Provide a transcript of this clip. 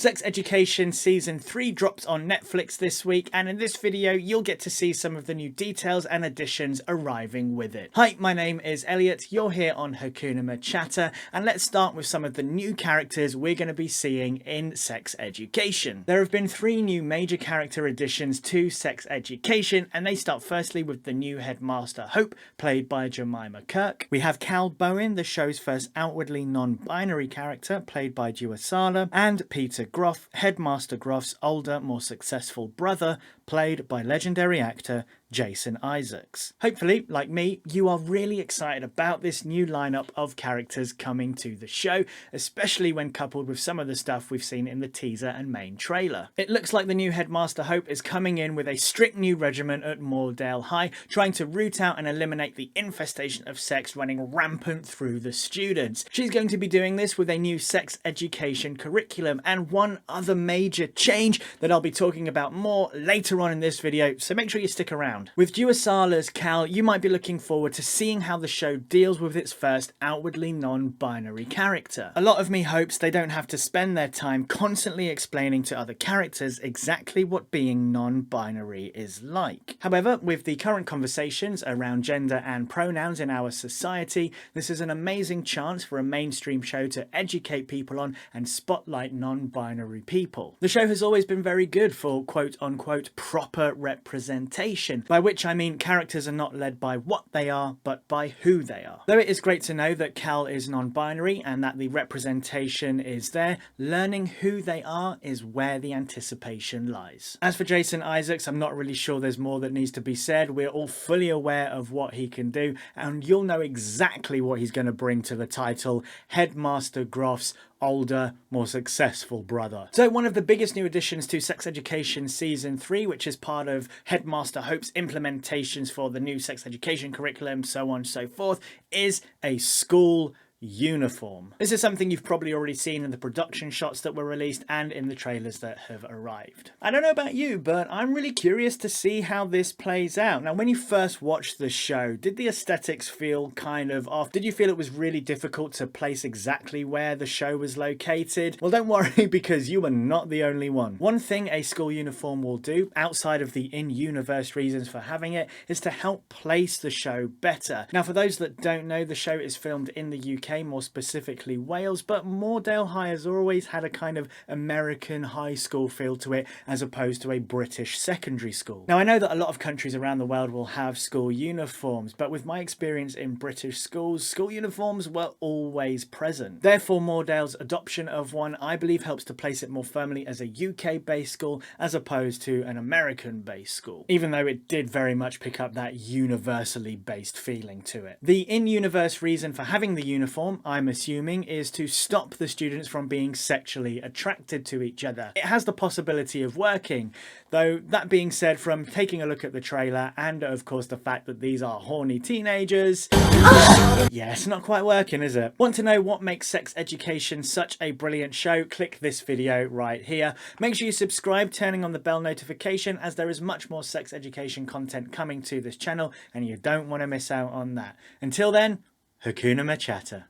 Sex Education Season 3 drops on Netflix this week, and in this video you'll get to see some of the new details and additions arriving with it. Hi, my name is Elliot, you're here on Hakuna MaChatter, and let's start with some of the new characters we're going to be seeing in Sex Education. There have been 3 new major character additions to Sex Education, and they start firstly with the new Headmaster Hope, played by Jemima Kirk. We have Cal Bowen, the show's first outwardly non-binary character, played by Duasala, and Peter Groff, Headmaster Groff's older, more successful brother, played by legendary actor Jason Isaacs. Hopefully, like me, you are really excited about this new lineup of characters coming to the show, especially when coupled with some of the stuff we've seen in the teaser and main trailer. It looks like the new Headmaster Hope is coming in with a strict new regiment at Moordale High, trying to root out and eliminate the infestation of sex running rampant through the students. She's going to be doing this with a new sex education curriculum and one other major change that I'll be talking about more later on in this video, so make sure you stick around. With Duasala's Cal, you might be looking forward to seeing how the show deals with its first outwardly non-binary character. A lot of me hopes they don't have to spend their time constantly explaining to other characters exactly what being non-binary is like. However, with the current conversations around gender and pronouns in our society, this is an amazing chance for a mainstream show to educate people on and spotlight non-binary people. The show has always been very good for quote-unquote proper representation, by which I mean characters are not led by what they are, but by who they are. Though it is great to know that Cal is non-binary and that the representation is there, learning who they are is where the anticipation lies. As for Jason Isaacs, I'm not really sure there's more that needs to be said. We're all fully aware of what he can do, and you'll know exactly what he's going to bring to the title: Headmaster Groff's older, more successful brother. So one of the biggest new additions to Sex Education Season 3, which is part of Headmaster Hope's implementations for the new sex education curriculum, so on and so forth, is a school uniform. This is something you've probably already seen in the production shots that were released and in the trailers that have arrived. I don't know about you, but I'm really curious to see how this plays out. Now, when you first watched the show, did the aesthetics feel kind of off? Did you feel it was really difficult to place exactly where the show was located? Well, don't worry, because you are not the only one. One thing a school uniform will do, outside of the in-universe reasons for having it, is to help place the show better. Now, for those that don't know, the show is filmed in the UK, more specifically Wales, but Moordale High has always had a kind of American high school feel to it as opposed to a British secondary school. Now, I know that a lot of countries around the world will have school uniforms, but with my experience in British schools, school uniforms were always present. Therefore, Moordale's adoption of one, I believe, helps to place it more firmly as a UK-based school as opposed to an American-based school, even though it did very much pick up that universally based feeling to it. The in-universe reason for having the uniform, I'm assuming, is to stop the students from being sexually attracted to each other. It has the possibility of working, though that being said, from taking a look at the trailer and of course the fact that these are horny teenagers, yeah, it's not quite working, is it? Want to know what makes Sex Education such a brilliant show? Click this video right here. Make sure you subscribe, turning on the bell notification, as there is much more sex education content coming to this channel and you don't want to miss out on that. Until then, Hakuna MaChatter.